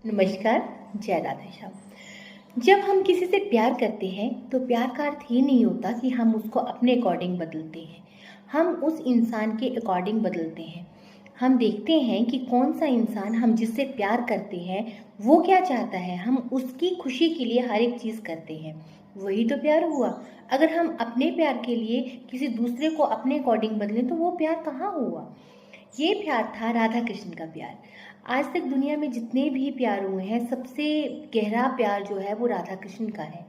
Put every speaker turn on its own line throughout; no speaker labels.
नमस्कार। जय राधे श्याम। जब हम किसी से प्यार करते हैं तो प्यार का अर्थ ये नहीं होता कि हम उसको अपने अकॉर्डिंग बदलते हैं। हम उस इंसान के अकॉर्डिंग बदलते हैं। हम देखते हैं कि कौन सा इंसान हम जिससे प्यार करते हैं वो क्या चाहता है, हम उसकी खुशी के लिए हर एक चीज़ करते हैं। वही तो प्यार हुआ। अगर हम अपने प्यार के लिए किसी दूसरे को अपने अकॉर्डिंग बदलें तो वो प्यार कहाँ हुआ। ये प्यार था राधा कृष्ण का प्यार। आज तक दुनिया में जितने भी प्यार हुए हैं सबसे गहरा प्यार जो है वो राधा कृष्ण का है।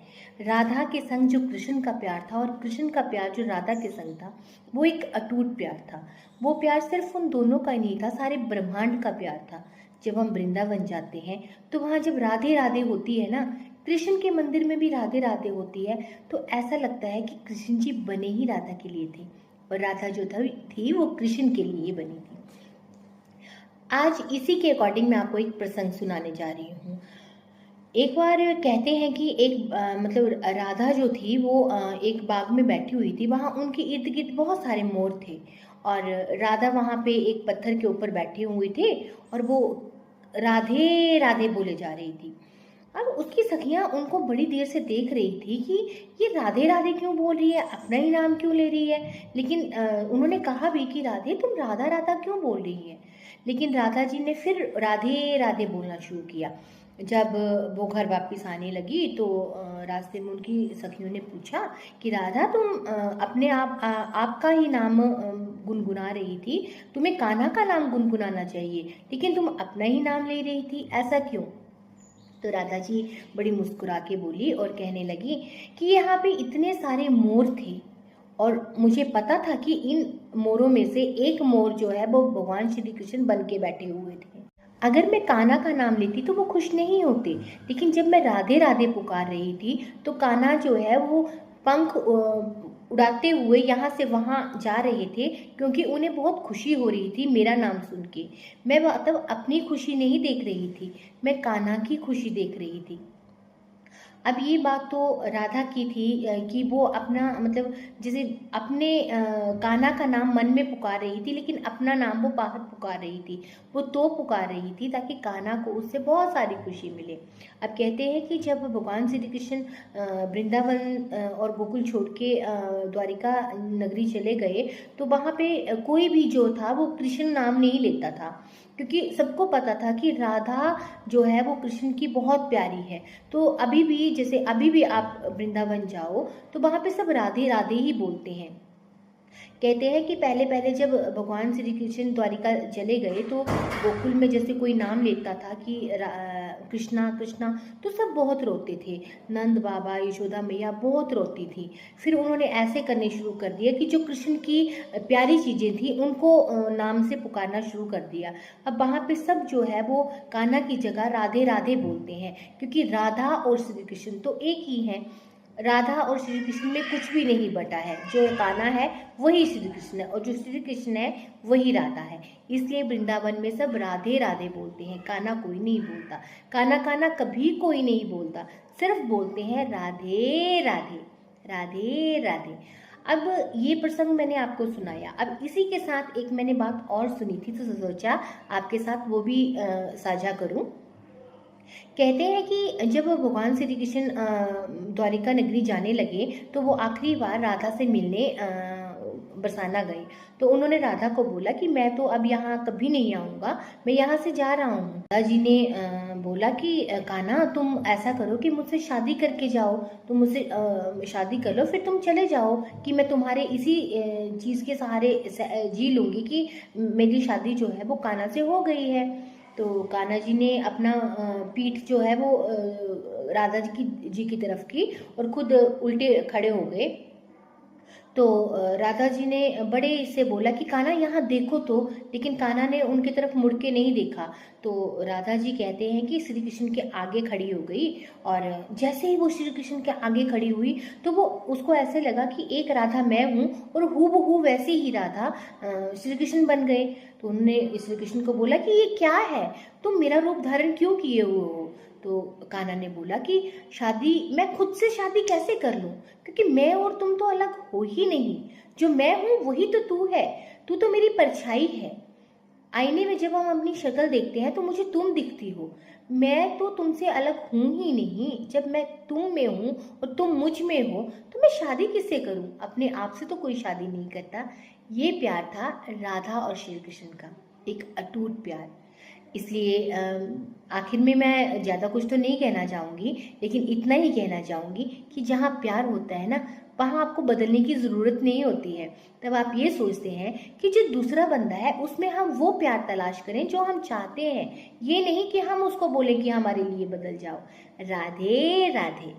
राधा के संग जो कृष्ण का प्यार था और कृष्ण का प्यार जो राधा के संग था वो एक अटूट प्यार था। वो प्यार सिर्फ उन दोनों का ही नहीं था, सारे ब्रह्मांड का प्यार था। जब हम वृंदावन जाते हैं तो वहाँ जब राधे राधे होती है ना, कृष्ण के मंदिर में भी राधे राधे होती है, तो ऐसा लगता है कि कृष्ण जी बने ही राधा के लिए थे और राधा जो थी वो कृष्ण के लिए बनी थी। आज इसी के अकॉर्डिंग मैं आपको एक प्रसंग सुनाने जा रही हूँ। एक बार कहते हैं कि मतलब राधा जो थी वो एक बाग में बैठी हुई थी। वहाँ उनके इर्द गिर्द बहुत सारे मोर थे और राधा वहाँ पे एक पत्थर के ऊपर बैठे हुए थे और वो राधे राधे बोले जा रही थी। अब उसकी सखियां उनको बड़ी देर से देख रही थी कि ये राधे राधे क्यों बोल रही है, अपना ही नाम क्यों ले रही है। लेकिन उन्होंने कहा भी कि राधे तुम राधा राधा क्यों बोल रही है। लेकिन राधा जी ने फिर राधे राधे बोलना शुरू किया। जब वो घर वापस आने लगी तो रास्ते में उनकी सखियों ने पूछा कि राधा तुम अपने आपका ही नाम गुनगुना रही थी, तुम्हें कान्हा का नाम गुनगुनाना चाहिए, लेकिन तुम अपना ही नाम ले रही थी, ऐसा क्यों। तो राधा जी बड़ी मुस्कुरा के बोली और कहने लगी कि यहाँ पे इतने सारे मोर थे और मुझे पता था कि इन मोरों में से एक मोर जो है वो भगवान श्री कृष्ण बन के बैठे हुए थे। अगर मैं कान्हा का नाम लेती तो वो खुश नहीं होते, लेकिन जब मैं राधे राधे पुकार रही थी तो कान्हा जो है वो पंख उड़ाते हुए यहाँ से वहाँ जा रहे थे, क्योंकि उन्हें बहुत खुशी हो रही थी मेरा नाम सुन के। मैं मतलब अपनी खुशी नहीं देख रही थी, मैं कान्हा की खुशी देख रही थी। अब ये बात तो राधा की थी कि वो अपना मतलब जैसे अपने कान्हा का नाम मन में पुकार रही थी, लेकिन अपना नाम वो बाहर पुकार रही थी। वो तो पुकार रही थी ताकि कान्हा को उससे बहुत सारी खुशी मिले। अब कहते हैं कि जब भगवान श्री कृष्ण वृंदावन और गोकुल छोड़ के द्वारिका नगरी चले गए तो वहाँ पे कोई भी जो था वो कृष्ण नाम नहीं लेता था, क्योंकि सबको पता था कि राधा जो है वो कृष्ण की बहुत प्यारी है। तो अभी भी जैसे अभी भी आप वृंदावन जाओ तो वहाँ पे सब राधे राधे ही बोलते हैं। कहते हैं कि पहले पहले जब भगवान श्री कृष्ण द्वारिका चले गए तो गोकुल में जैसे कोई नाम लेता था कि कृष्णा कृष्णा, तो सब बहुत रोते थे। नंद बाबा यशोदा मैया बहुत रोती थी। फिर उन्होंने ऐसे करने शुरू कर दिया कि जो कृष्ण की प्यारी चीज़ें थी उनको नाम से पुकारना शुरू कर दिया। अब वहाँ पे सब जो है वो कान्हा की जगह राधे राधे बोलते हैं, क्योंकि राधा और श्री कृष्ण तो एक ही हैं। राधा और श्री कृष्ण में कुछ भी नहीं बटा है। जो कान्हा है वही श्री कृष्ण है और जो श्री कृष्ण है वही राधा है। इसलिए वृंदावन में सब राधे राधे बोलते हैं, कान्हा कोई नहीं बोलता। कान्हा कान्हा कभी कोई नहीं बोलता, सिर्फ बोलते हैं राधे राधे राधे राधे। अब ये प्रसंग मैंने आपको सुनाया। अब इसी के साथ एक मैंने बात और सुनी थी तो सोचा आपके साथ वो भी साझा करूं। कहते हैं कि जब भगवान श्री कृष्ण द्वारिका नगरी जाने लगे तो वो आखिरी बार राधा से मिलने बरसाना गए। तो उन्होंने राधा को बोला कि मैं तो अब यहाँ कभी नहीं आऊँगा, मैं यहाँ से जा रहा हूँ। राधा जी ने बोला कि कान्हा तुम ऐसा करो कि मुझसे शादी करके जाओ, तुम मुझसे शादी कर लो, फिर तुम चले जाओ कि मैं तुम्हारे इसी चीज़ के सहारे जी लूँगी कि मेरी शादी जो है वो कान्हा से हो गई है। तो कान्हा जी ने अपना पीठ जो है वो राधा जी की तरफ की और खुद उल्टे खड़े हो गए। तो राधा जी ने बड़े से बोला कि कान्हा यहाँ देखो तो, लेकिन कान्हा ने उनकी तरफ मुड़ के नहीं देखा। तो राधा जी कहते हैं कि श्री कृष्ण के आगे खड़ी हो गई और जैसे ही वो श्री कृष्ण के आगे खड़ी हुई तो वो उसको ऐसे लगा कि एक राधा मैं हूँ और हूबहू वैसी ही राधा श्री कृष्ण बन गए। तो उन्होंने श्री कृष्ण को बोला कि ये क्या है, तुम मेरा रूप धारण क्यों किए हुए हो। तो कान्हा ने बोला कि शादी मैं खुद से शादी कैसे कर लूं, क्योंकि मैं और तुम तो अलग हो ही नहीं। जो मैं हूं वही तो तू है, तू तो मेरी परछाई है। आईने में जब हम अपनी शक्ल देखते हैं तो मुझे तुम दिखती हो, मैं तो तुमसे अलग हूँ ही नहीं। जब मैं तुम में हूँ और तुम मुझ में हो तो मैं शादी किससे करूँ? अपने आप से तो कोई शादी नहीं करता। ये प्यार था राधा और श्री कृष्ण का, एक अटूट प्यार। इसलिए आखिर में मैं ज़्यादा कुछ तो नहीं कहना चाहूँगी, लेकिन इतना ही कहना चाहूँगी कि जहाँ प्यार होता है ना, वहाँ आपको बदलने की ज़रूरत नहीं होती है। तब आप ये सोचते हैं कि जो दूसरा बंदा है उसमें हम वो प्यार तलाश करें जो हम चाहते हैं, ये नहीं कि हम उसको बोलें कि हमारे लिए बदल जाओ। राधे राधे।